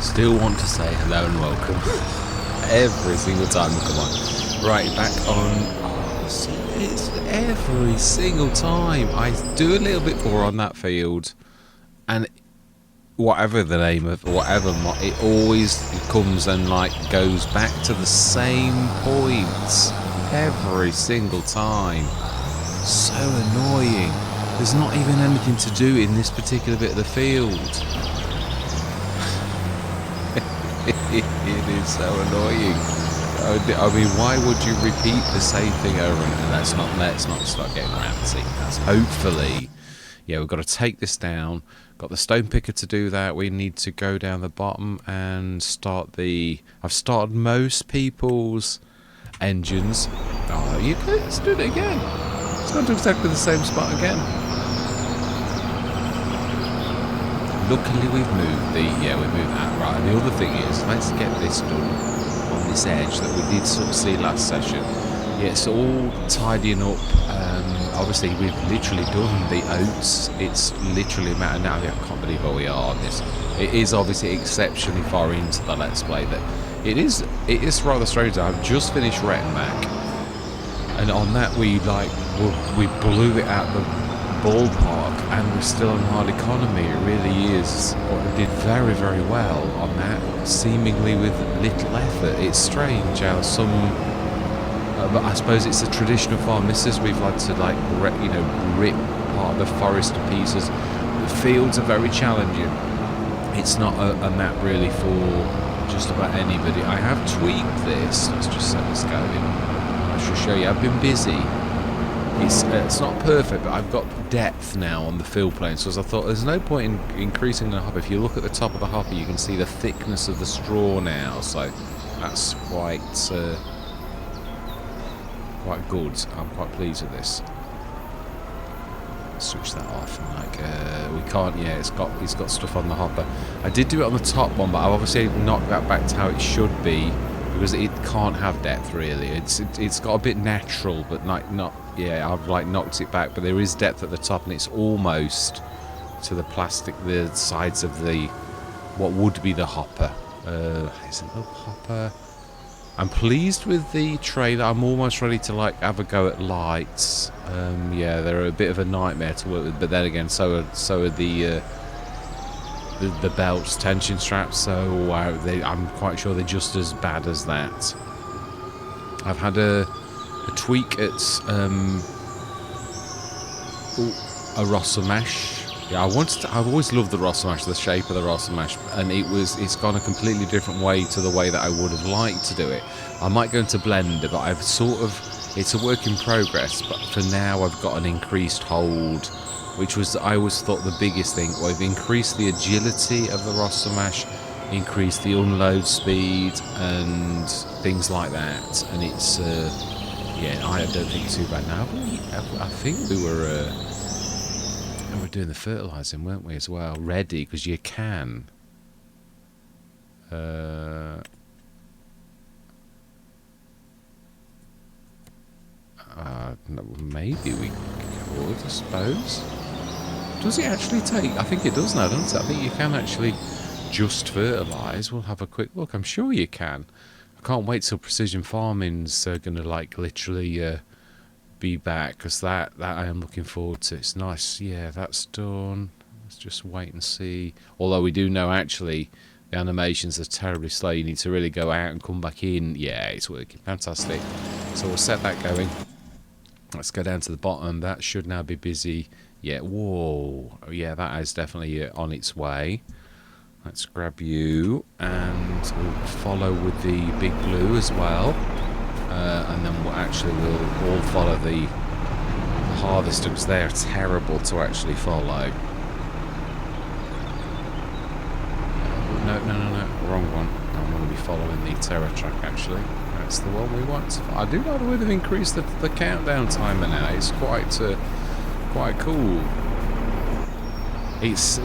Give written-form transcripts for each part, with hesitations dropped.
Still want to say hello and welcome every single time we come on. Right, back on. Oh, see, it's every single time I do a little bit more on that field, and whatever the name of whatever it always comes and like goes back to the same points every single time. So annoying. There's not even anything to do in this particular bit of the field. It is so annoying. I mean, why would you repeat the same thing over and over? Let's not start getting around to see. That's hopefully, yeah, we've got to take this down. Got the stone picker to do that. We need to go down the bottom and start the. I've started most people's engines. Oh, you can. Let's do it again. It's gone to exactly the same spot again. Luckily we've moved we've moved that. Right, and the other thing is, let's get this done on this edge that we did sort of see last session. Yeah, it's all tidying up. Obviously we've literally done the oats. It's literally a matter now. I can't believe where we are on this. It is obviously exceptionally far into the Let's Play that it is rather strange. I've just finished Rettenbach, and on that we blew it out the ballpark, and we're still on hard economy. It really is. We did very, very well on that, seemingly with little effort. It's strange how some, but I suppose it's a traditional farm. This is we've had to rip part of the forest to pieces. The fields are very challenging. It's not a map really for just about anybody. I have tweaked this. Let's just set this going. I shall show you. I've been busy. It's not perfect, but I've got depth now on the field plane, so as I thought there's no point in increasing the hopper. If you look at the top of the hopper, you can see the thickness of the straw now, so that's quite good. I'm quite pleased with this. Switch that off, and we can't. Yeah, it's got stuff on the hopper. I did do it on the top one, but I've obviously knocked that back to how it should be, because it can't have depth really. It's got a bit natural, but not. Yeah, I've knocked it back, but there is depth at the top, and it's almost to the sides of the what would be the hopper. Is it the hopper? I'm pleased with the trailer. I'm almost ready to have a go at lights. Yeah, they're a bit of a nightmare to work with, but then again, so are the belts, tension straps. So I'm quite sure they're just as bad as that. I've had a tweak at a Rosamash. Yeah, I've always loved the Rosamash, the shape of the Rosamash, and it's gone a completely different way to the way that I would have liked to do it. I might go into Blender, but it's a work in progress, but for now I've got an increased hold, which was, I always thought, the biggest thing. We've increased the agility of the Rosamash, increased the unload speed, and things like that, and it's yeah, I don't think it's too bad now. I think we were doing the fertilising, weren't we, as well? Ready, because you can. Maybe we could, I suppose. Does it actually take? I think it does now, doesn't it? I think you can actually just fertilise. We'll have a quick look. I'm sure you can. I can't wait till precision farming's going to literally be back, because that I am looking forward to. It's nice. Yeah, that's done. Let's just wait and see. Although we do know actually the animations are terribly slow. You need to really go out and come back in. Yeah, it's working. Fantastic. So we'll set that going. Let's go down to the bottom. That should now be busy. Yeah, whoa. Yeah, that is definitely on its way. Let's grab you, and we'll follow with the big blue as well, and then we'll all follow the harvester, because they're terrible to actually follow. No, wrong one. I'm going to be following the Terra track actually. That's the one we want to follow. I do like the way they've increased the countdown timer now. It's quite cool. It's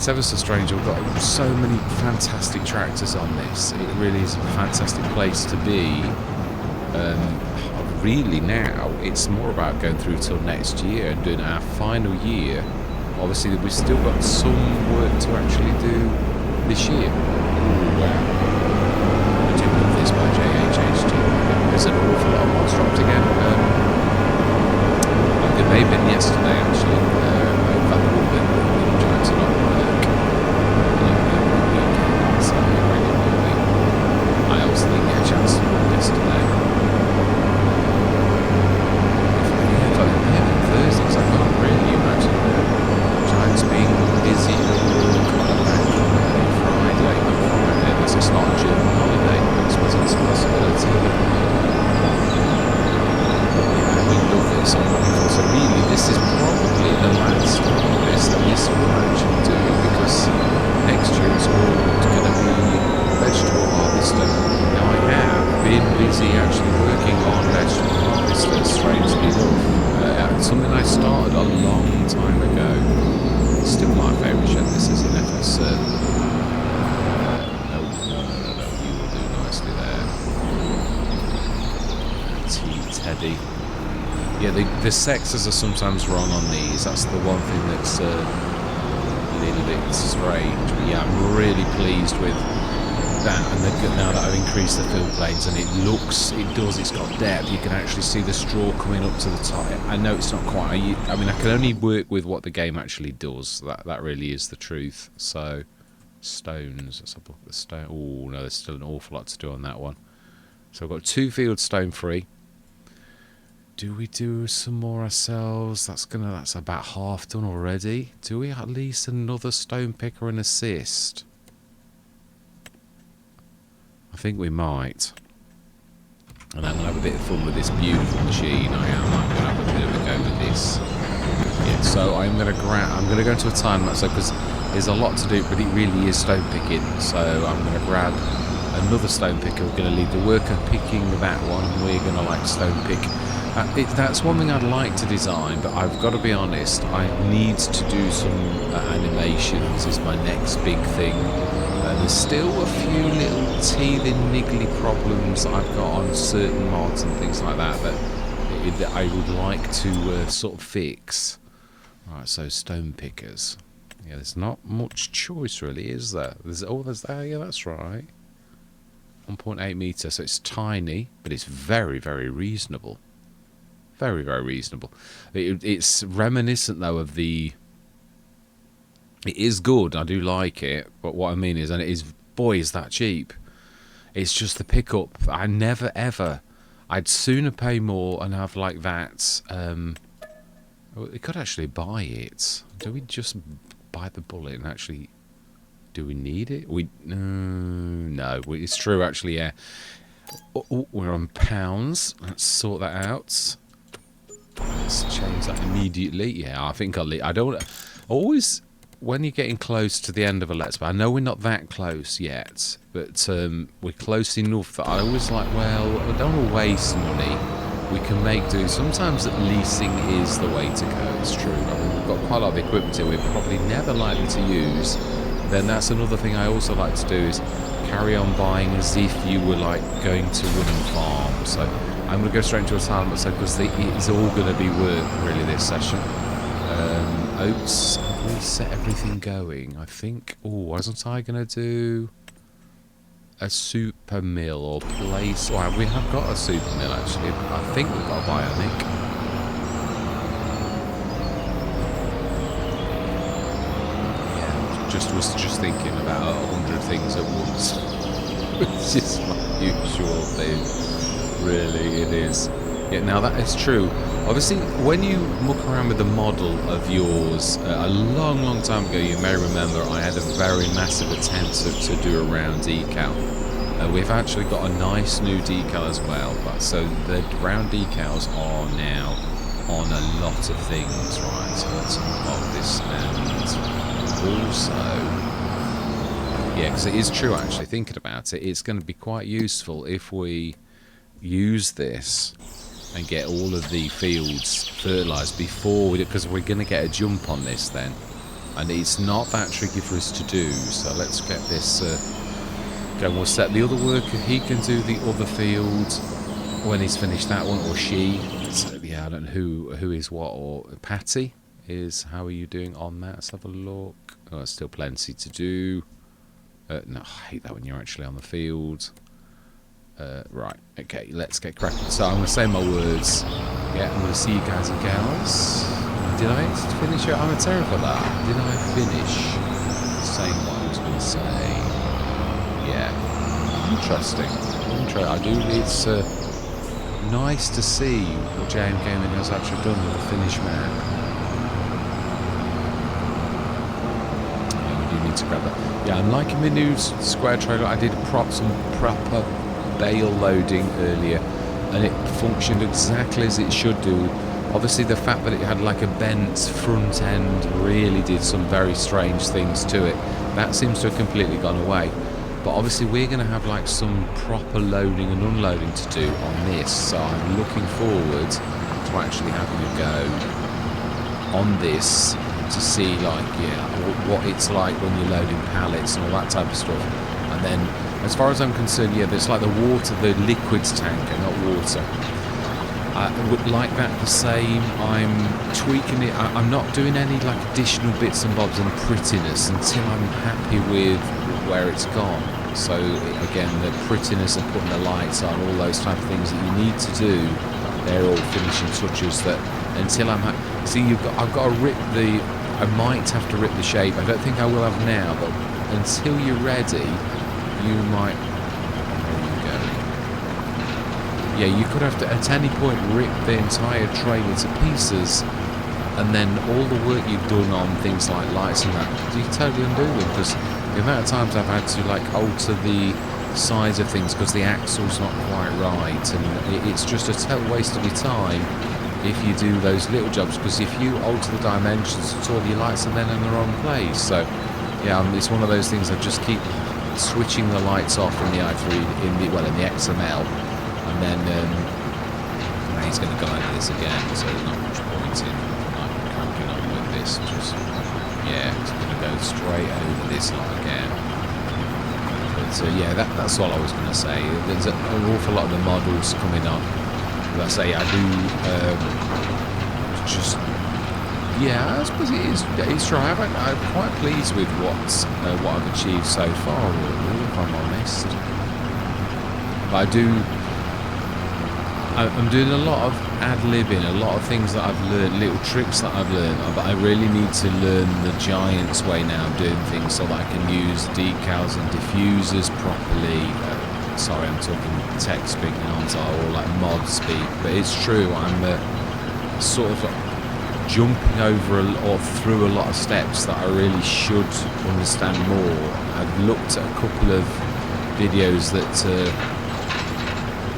ever so strange. We've got so many fantastic tractors on this. It really is a fantastic place to be. Really now, it's more about going through till next year and doing our final year. Obviously, we've still got some work to actually do this year. Ooh, I do love this by JHHG. There's an awful lot of mods dropped again. It may have been yesterday actually. In fact, there would have been giants a lot of work. So it really will be. I also didn't get a chance to look yesterday. If I had Thursdays, I can't really imagine giants being busy at work on a bank holiday Friday. Unless it's not a German holiday. I suppose it's a possibility. Look at something. So really, this is probably the last harvest that this will actually do, because next year it's all going to be vegetable harvester. Now I have been busy actually working on vegetable harvester, strangely enough. Something I started a long time ago. Still my favourite shed. This is an FS. No, you will do nicely there. Teddy. Yeah, the sexes are sometimes wrong on these. That's the one thing that's a little bit strange. But yeah, I'm really pleased with that. And now that I've increased the fill planes, and it's got depth. You can actually see the straw coming up to the top. I know it's not quite. I mean, I can only work with what the game actually does. That really is the truth. So, stones. Let's have a look at the stone. Oh no, there's still an awful lot to do on that one. So I've got 2 fields stone free. Do we do some more ourselves? That's about half done already. Do we at least another stone picker and assist? I think we might. And I'm going to have a bit of fun with this beautiful machine. I'm going to have a bit of a go with this. Yeah, so I'm going to go into a time lapse because there's a lot to do, but it really is stone picking. So I'm going to grab another stone picker. We're going to leave the worker picking that one, and we're going to stone pick. That's one thing I'd like to design, but I've got to be honest, I need to do some animations is my next big thing. There's still a few little teething, niggly problems I've got on certain mods and things like that that I would like to sort of fix. Right, so stone pickers. Yeah, there's not much choice really, is there? There's that. Yeah, that's right. 1.8 meter, so it's tiny, but it's very, very reasonable. Very, very reasonable. It's reminiscent, though, of the... It is good, I do like it, but what I mean is, and it is, boy, is that cheap. It's just the pickup. I never, ever... I'd sooner pay more and have like that... we could actually buy it. Do we just buy the bullet and actually... Do we need it? No, it's true, actually, yeah. Oh, we're on pounds. Let's sort that out. Let's change that immediately. Yeah, I think I don't... Always, when you're getting close to the end of a Let's Play, I know we're not that close yet, but we're close enough that I always like, well, I don't want to waste money. We can make do. Sometimes leasing is the way to go, it's true. I mean, we've got quite a lot of equipment here we're probably never likely to use. Then that's another thing I also like to do is carry on buying as if you were like going to run and farm. So I'm going to go straight into a time because it's all going to be work really this session. Oats, have we set everything going? I think. Oh, wasn't I going to do a super mill or place? Well, we have got a super mill actually. I think we've got a bionic. Was just thinking about 100 things at once, which is my usual thing. Really, it is. Yeah, now that is true. Obviously, when you muck around with the model of yours, a long, long time ago, you may remember I had a very massive attempt to do a round decal. We've actually got a nice new decal as well, but so the round decals are now on a lot of things, right? So let's unlock this and also, yeah, because it is true actually, thinking about it, it's going to be quite useful if we use this and get all of the fields fertilised before we do, because we're going to get a jump on this then, and it's not that tricky for us to do. So let's get this going. We'll set the other worker, he can do the other field when he's finished that one, or she. So, yeah, I don't know who is what, or Patty is, how are you doing on that? Let's have a look. Oh, there's still plenty to do. No, I hate that when you're actually on the field. Right, okay, let's get cracking. So I'm going to say my words. Yeah, I'm going to see you guys and gals. Did I finish it? I'm terrible at that. Did I finish saying what I was going to say? Yeah. Interesting. I do. It's nice to see what JMGaming has actually done with the finish map. Yeah, we do need to grab that. Yeah, I'm liking the new square trailer. I did some proper bale loading earlier, and it functioned exactly as it should do. Obviously, the fact that it had like a bent front end really did some very strange things to it. That seems to have completely gone away. But obviously, we're going to have like some proper loading and unloading to do on this. So I'm looking forward to actually having a go on this to see like, yeah, what it's like when you're loading pallets and all that type of stuff. And then, as far as I'm concerned, yeah, there's like the liquids tanker, not water. I would like that the same. I'm tweaking it. I'm not doing any like additional bits and bobs and prettiness until I'm happy with where it's gone. So again, the prettiness of putting the lights on, all those type of things that you need to do, they're all finishing touches that until I'm happy. See, I've got to rip the. I might have to rip the shape. I don't think I will have now, but until you're ready, you might. Yeah, you could have to, at any point, rip the entire trailer to pieces, and then all the work you've done on things like lights and that, you totally undo them, because the amount of times I've had to, like, alter the size of things because the axle's not quite right, and it's just a total waste of your time if you do those little jobs, because if you alter the dimensions, it's all your lights are then in the wrong place. So, yeah, it's one of those things I just keep switching the lights off in the i3, in the XML, and then he's going to go into this again, so there's not much point in like cranking on with this. Just yeah, it's going to go straight over this lot again. But yeah, that's all I was going to say. There's an awful lot of the models coming on. As I say, I do just yeah. I suppose it's true. I'm quite pleased with what I've achieved so far. Really, if I'm honest, but I'm doing a lot of ad-libbing, a lot of things that I've learned, little tricks that I've learned, but I really need to learn the Giants way now of doing things so that I can use decals and diffusers properly. Sorry, I'm talking tech speak now, or like mod speak, but it's true, I'm sort of jumping over or through a lot of steps that I really should understand more. I've looked at a couple of videos that...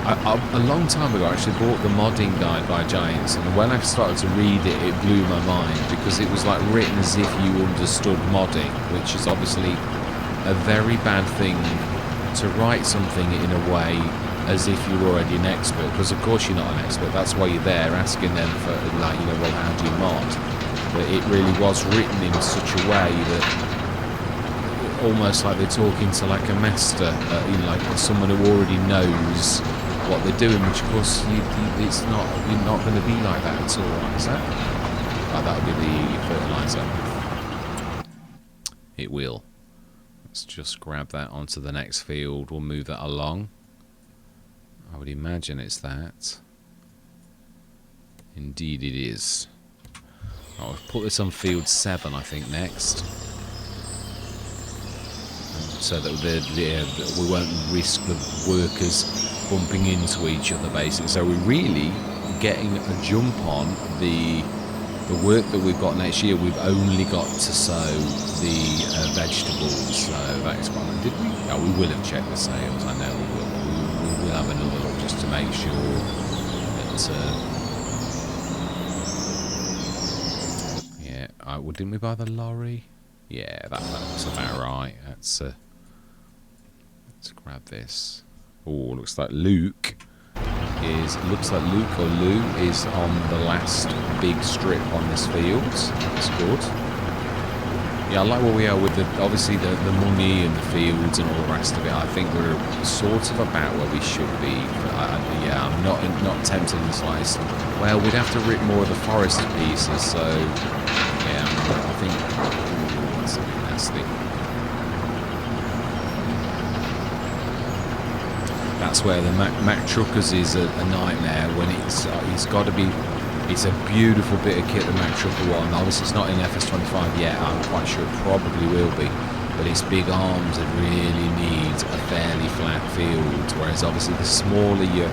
a long time ago I actually bought the modding guide by Giants, and when I started to read it, it blew my mind, because it was like written as if you understood modding, which is obviously a very bad thing to write something in a way as if you're already an expert, because of course you're not an expert. That's why you're there asking them for, like, you know, well, how do you mod? But it really was written in such a way that almost like they're talking to like a master, you know, like someone who already knows what they're doing, which of course you're not going to be like that at all, is that? Oh, that'll be the fertilizer. It will. Let's just grab that onto the next field. We'll move that along. I would imagine it's that. Indeed it is. I'll put this on field 7, I think, next. So that we won't risk the workers bumping into each other, basically. So we're really getting a jump on the work that we've got next year. We've only got to sow the vegetables. So that's one. Did we? Oh, we will have checked the sales. I know we will. We will have another look just to make sure that. Yeah. Well, didn't we buy the lorry? Yeah, that looks about right. Let's grab this. Oh, looks like Luke or Lou is on the last big strip on this field. That's good. Yeah, I like where we are with obviously the money and the fields and all the rest of it. I think we're sort of about where we should be. But yeah, I'm not tempted in the slightest. Well, we'd have to rip more of the forest pieces, so yeah, I think that's nasty. That's where the Mack Truckers is a nightmare when it's got to be. It's a beautiful bit of kit, the Mack Trucker one. Obviously, it's not in FS25 yet. I'm quite sure it probably will be. But its big arms, it really needs a fairly flat field. Whereas obviously the smaller your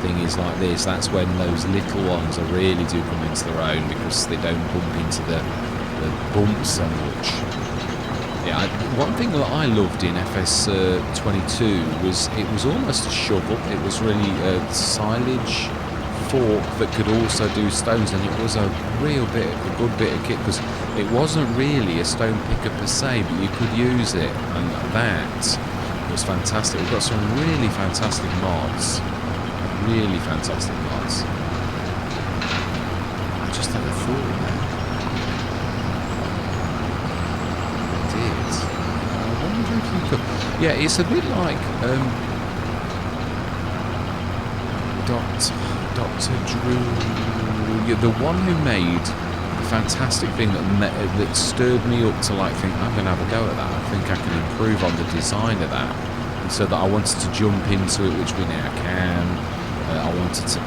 thing is like this, that's when those little ones are really do come into their own because they don't bump into the bumps so much. Yeah, one thing that I loved in FS22 was it was almost a shovel. It was really a silage fork that could also do stones, and it was a good bit of kit because it wasn't really a stone picker per se, but you could use it, and that was fantastic. We've got some really fantastic mods. Really fantastic mods. I just had a thought there. I wonder if you could. Yeah, it's a bit like Dr. Drew, the one who made the fantastic thing that stirred me up to like think I'm going to have a go at that. I think I can improve on the design of that, and so that I wanted to jump into it, which we now can. I wanted to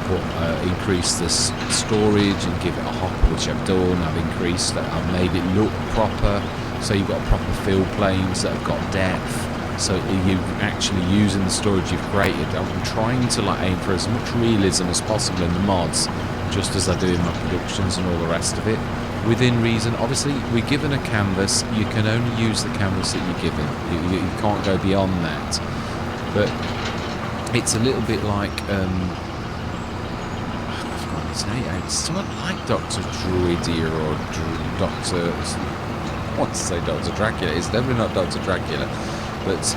increase the storage and give it a hopper, which I've done. I've increased that. I've made it look proper. So you've got proper fill planes that have got depth. So you're actually using the storage you've created. I'm trying to like aim for as much realism as possible in the mods, just as I do in my productions and all the rest of it. Within reason, obviously, we're given a canvas. You can only use the canvas that you're given. You can't go beyond that. But it's a little bit like I've forgotten his name. It's somewhat like Dr. Druidia or Dr. I want to say Dr. Dracula. It's definitely not Dr. Dracula, but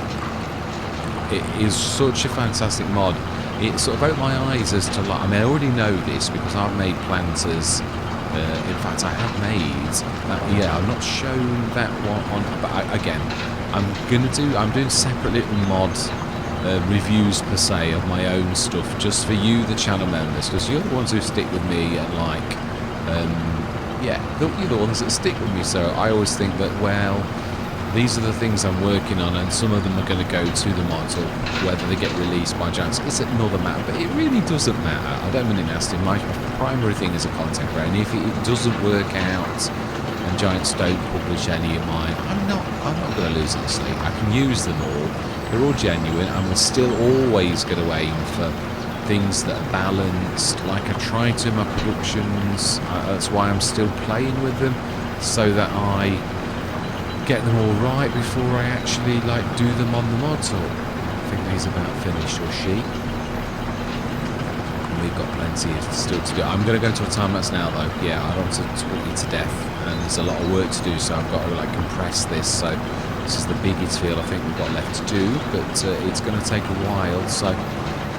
it is such a fantastic mod. It sort of opened my eyes as to like. I mean, I already know this because I've made planters. In fact, I have made that. Yeah, I've not shown that one on. But I'm doing separate little mod reviews per se of my own stuff just for you, the channel members, because you're the ones who stick with me and like. Yeah, you're the ones that stick with me, so I always think that, well, these are the things I'm working on, and some of them are going to go to the mods, or whether they get released by Giants, it's another matter, but it really doesn't matter. I don't mean it nasty. My primary thing is a content creator, and if it doesn't work out, and Giants don't publish any of mine, I'm not going to lose any sleep. I can use them all. They're all genuine. I'm still always going to aim for things that are balanced, like I try to in my productions. That's why I'm still playing with them, so that I get them all right before I actually like do them on the mods. Or I think he's about finished, or she. And we've got plenty still to do. I'm going to go to a time lapse now though. Yeah, I don't want to talk you to death, and there's a lot of work to do, so I've got to like compress this. So this is the biggest field I think we've got left to do, but it's going to take a while. So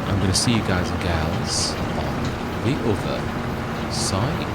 I'm going to see you guys and gals on the other side.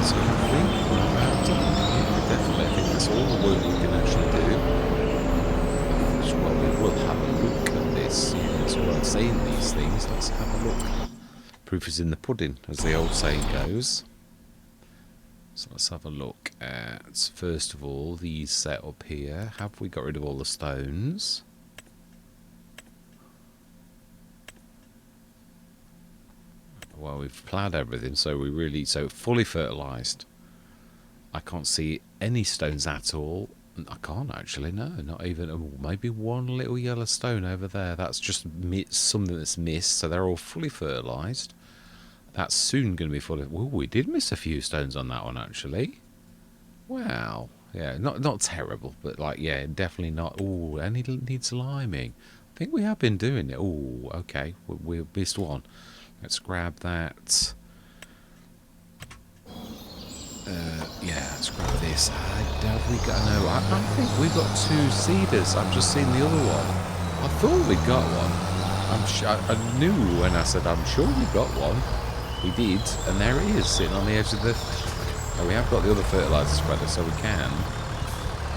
So I think we're about done. Yeah, definitely. I think that's all the work we can actually do. Well, we will have a look at this. Yeah, that's all I say in these things. Let's have a look. Proof is in the pudding, as the old saying goes. So let's have a look at, first of all, these set up here. Have we got rid of all the stones? Well, we've ploughed everything, so we really, so fully fertilised. I can't see any stones at all. I can't actually, no, not even, oh, maybe one little yellow stone over there. That's just something that's missed, so they're all fully fertilised. That's soon going to be fully, oh, we did miss a few stones on that one actually. Wow, yeah, not terrible, but like, yeah, definitely not, oh, and it needs liming. I think we have been doing it. Oh, okay, we missed one. Let's grab that. Yeah, let's grab this. Have we got? No, I think we got 2 cedars. I've just seen the other one. I thought we got one. I knew when I said I'm sure we got one. We did, and there it is, sitting on the edge of the. Oh, we have got the other fertilizer spreader, so we can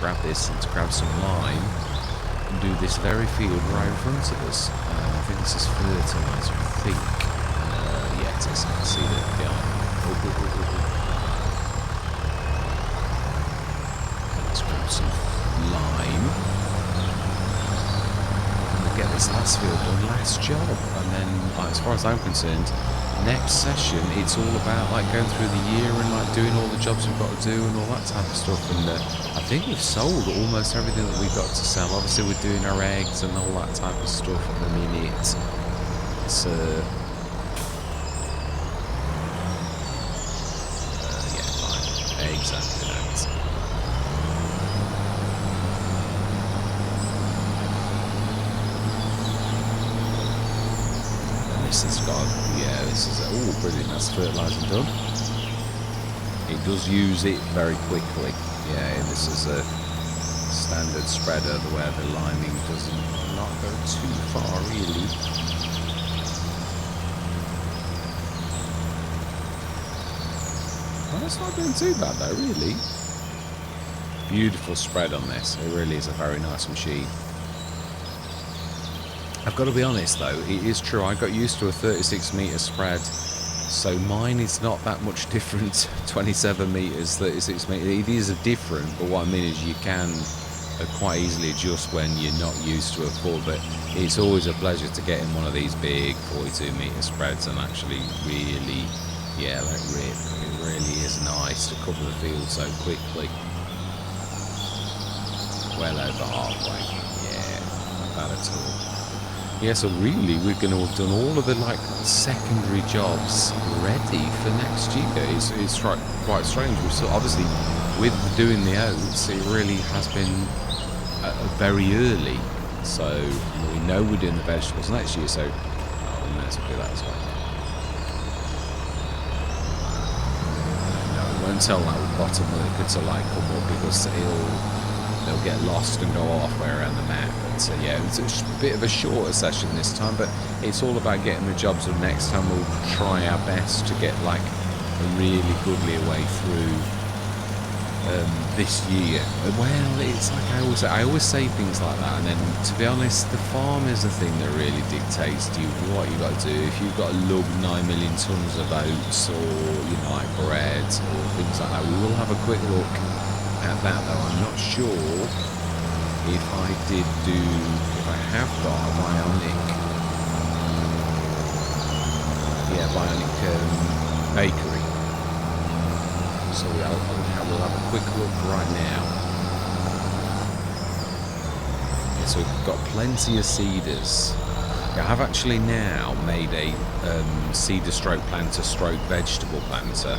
grab this and grab some lime and do this very field right in front of us. I think this is fertilizer. I think. Yeah, it is. I can see the behind. Let's grab some lime. And we'll get this last field done, last job. And then, as far as I'm concerned, next session, it's all about like going through the year and like doing all the jobs we've got to do and all that type of stuff. And I think we've sold almost everything that we've got to sell. Obviously, we're doing our eggs and all that type of stuff at the minute. It's yeah, fine. Exactly that. This has got, yeah, this is, oh, brilliant, that's fertiliser done. It does use it very quickly. Yeah, this is a standard spreader where the liming doesn't not go too far, really. Well, it's not doing too bad, though, really. Beautiful spread on this. It really is a very nice machine. I've got to be honest though, it is true, I got used to a 36 metre spread, so mine is not that much different. 27 metres, 36 metres, it is different, but what I mean is you can quite easily adjust when you're not used to a full, but it's always a pleasure to get in one of these big 42 metre spreads and actually really, yeah, let rip. It really is nice to cover the field so quickly. Well over halfway, yeah, not bad at all. Yeah, so really we're going to have done all of the like secondary jobs ready for next year. It's quite strange. We've still, obviously with doing the oats, it really has been very early. So we know we're doing the vegetables next year. So let's do that as well. No, we won't tell that bottom worker to like come up because they'll get lost and go halfway around the map. But yeah, it's a bit of a shorter session this time, but it's all about getting the jobs done. Next time we'll try our best to get like a really goodly way through this year. Well, it's like I always say things like that, and then to be honest, the farm is the thing that really dictates to you what you got to do. If you've got to lug 9 million tons of oats or like bread or things like that, we will have a quick look at that though. I'm not sure if I have got a bionic bakery, so we'll have a quick look right now. Yeah, so we've got plenty of cedars. I have actually now made a cedar stroke planter stroke vegetable planter,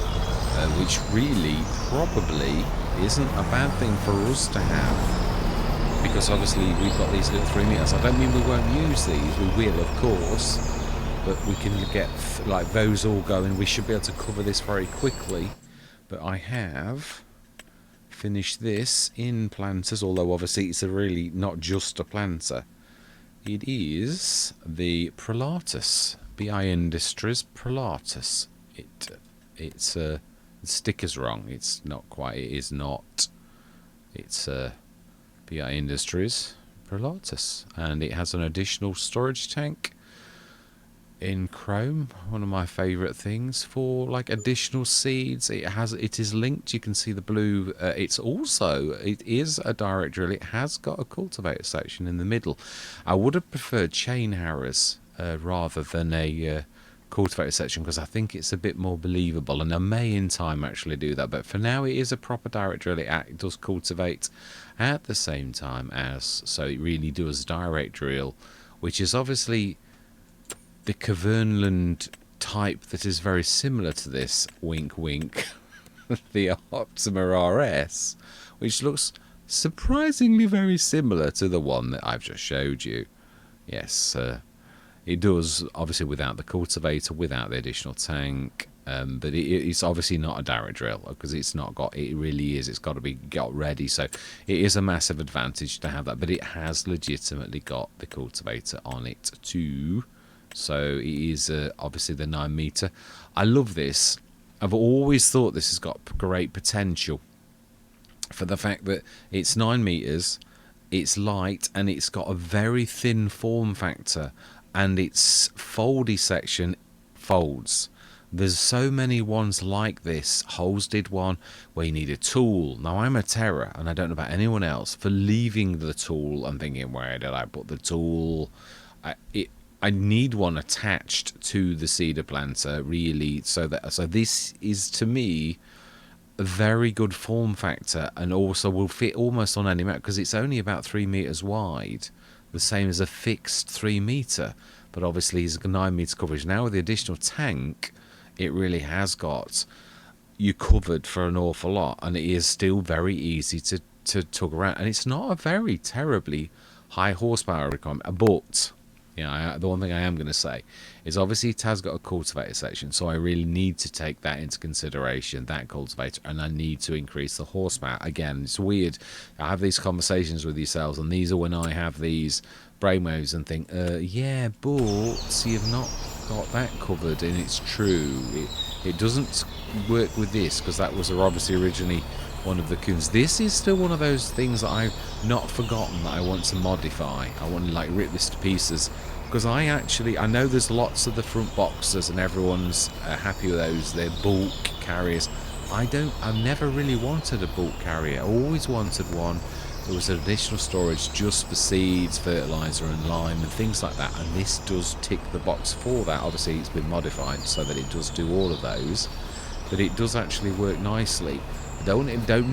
which really probably isn't a bad thing for us to have, because obviously we've got these little 3 meters. I don't mean we won't use these, we will of course, but we can get like those all going. We should be able to cover this very quickly. But I have finished this in planters, although obviously it's really not just a planter. It is the Prolatus, BI Industries Prolatus. It's The sticker's wrong. It's not quite. It is not. It's BI Industries Pilatus, and it has an additional storage tank in chrome, one of my favorite things for like additional seeds. It is linked. You can see the blue. It is a direct drill. It has got a cultivator section in the middle. I would have preferred chain harrows rather than a cultivator section, because I think it's a bit more believable, and I may in time actually do that, but for now it is a proper direct drill. It does cultivate at the same time as, so it really does direct drill, which is obviously the Cavernland type that is very similar to this, wink wink, the Optima RS, which looks surprisingly very similar to the one that I've just showed you. Yes, it does, obviously without the cultivator, without the additional tank, but it's obviously not a direct drill, because it's not got, it really is, it's got to be got ready, so it is a massive advantage to have that, but it has legitimately got the cultivator on it too. So it is obviously the 9 meter. I love this. I've always thought this has got great potential for the fact that it's 9 meters, it's light, and it's got a very thin form factor, and its foldy section folds. There's so many ones like this. Holes did one where you need a tool. Now I'm a terror, and I don't know about anyone else, for leaving the tool and thinking, where did I put the tool? I need one attached to the seeder planter, really, so this is, to me, a very good form factor, and also will fit almost on any map, because it's only about 3 meters wide, the same as a fixed 3 meter, but obviously it's a 9 meter coverage. Now with the additional tank, it really has got you covered for an awful lot, and it is still very easy to tug around, and it's not a very terribly high horsepower requirement, but the one thing I am going to say is obviously it has got a cultivator section, so I really need to take that into consideration, that cultivator, and I need to increase the horsepower. Again, it's weird. I have these conversations with yourselves, and these are when I have these brainwaves and think, yeah, but you've not got that covered, and it's true. It doesn't work with this, because that was obviously originally one of the coons. This is still one of those things that I've not forgotten that I want to modify. I want to like rip this to pieces, because I know there's lots of the front boxes and everyone's happy with those. They're bulk carriers. I've never really wanted a bulk carrier. I always wanted one that was an additional storage just for seeds, fertilizer and lime and things like that, and this does tick the box for that. Obviously it's been modified so that it does do all of those, but it does actually work nicely. Don't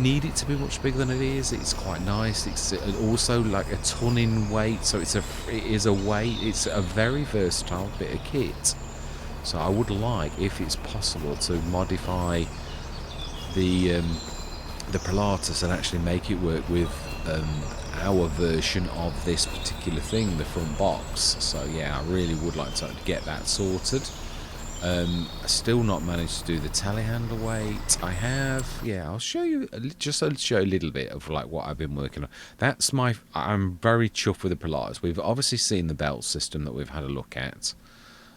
need it to be much bigger than it is. It's quite nice. It's also like a ton in weight, so it's a very versatile bit of kit. So I would like, if it's possible, to modify the Pilatus and actually make it work with our version of this particular thing, the front box. So yeah, I really would like to get that sorted. Still not managed to do the telehandler weight. I have, I'll show you, just to show a little bit of like what I've been working on. I'm very chuffed with the Pilatus. We've obviously seen the belt system that we've had a look at.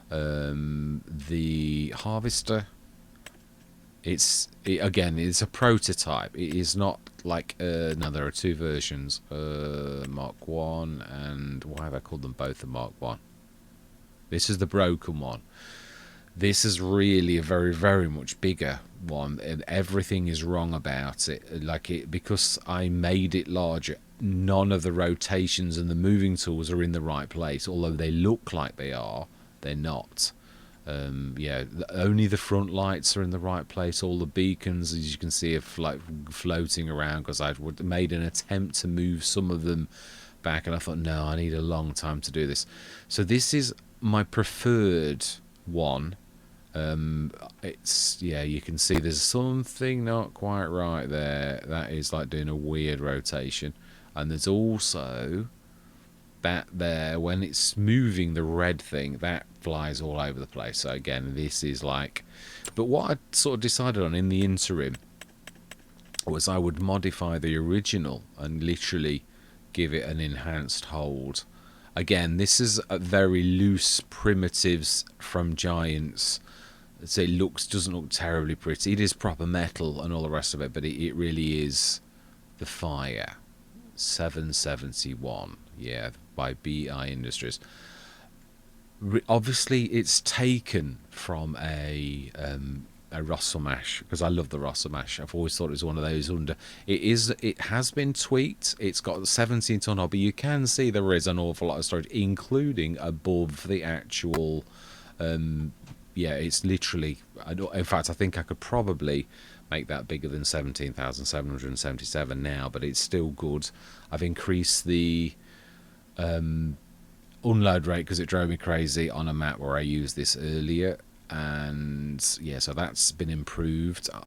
The harvester, again, it's a prototype. It is not like, no, there are 2 versions, Mark 1 and, why have I called them both the Mark 1? This is the broken one. This is really a very, very much bigger one, and everything is wrong about it. Because I made it larger, none of the rotations and the moving tools are in the right place. Although they look like they are, they're not. Only the front lights are in the right place. All the beacons, as you can see, are like floating around, because I'd made an attempt to move some of them back, and I thought, no, I need a long time to do this. So this is my preferred one. You can see there's something not quite right there. That is like doing a weird rotation, and there's also that there, when it's moving, the red thing that flies all over the place. So again, this is like, but what I sort of decided on in the interim was I would modify the original and literally give it an enhanced hold. Again, this is a very loose primitives from Giants So it doesn't look terribly pretty. It is proper metal and all the rest of it, but it really is the Fire 771, yeah, by BI Industries. Obviously, it's taken from a Russell mash, because I love the Russell mash. I've always thought it was one of those under. It has been tweaked. It's got 17 ton hub, but you can see there is an awful lot of storage, including above the actual. Yeah, it's literally. In fact, I think I could probably make that bigger than 17,777 now, but it's still good. I've increased the unload rate because it drove me crazy on a map where I used this earlier, and yeah, so that's been improved.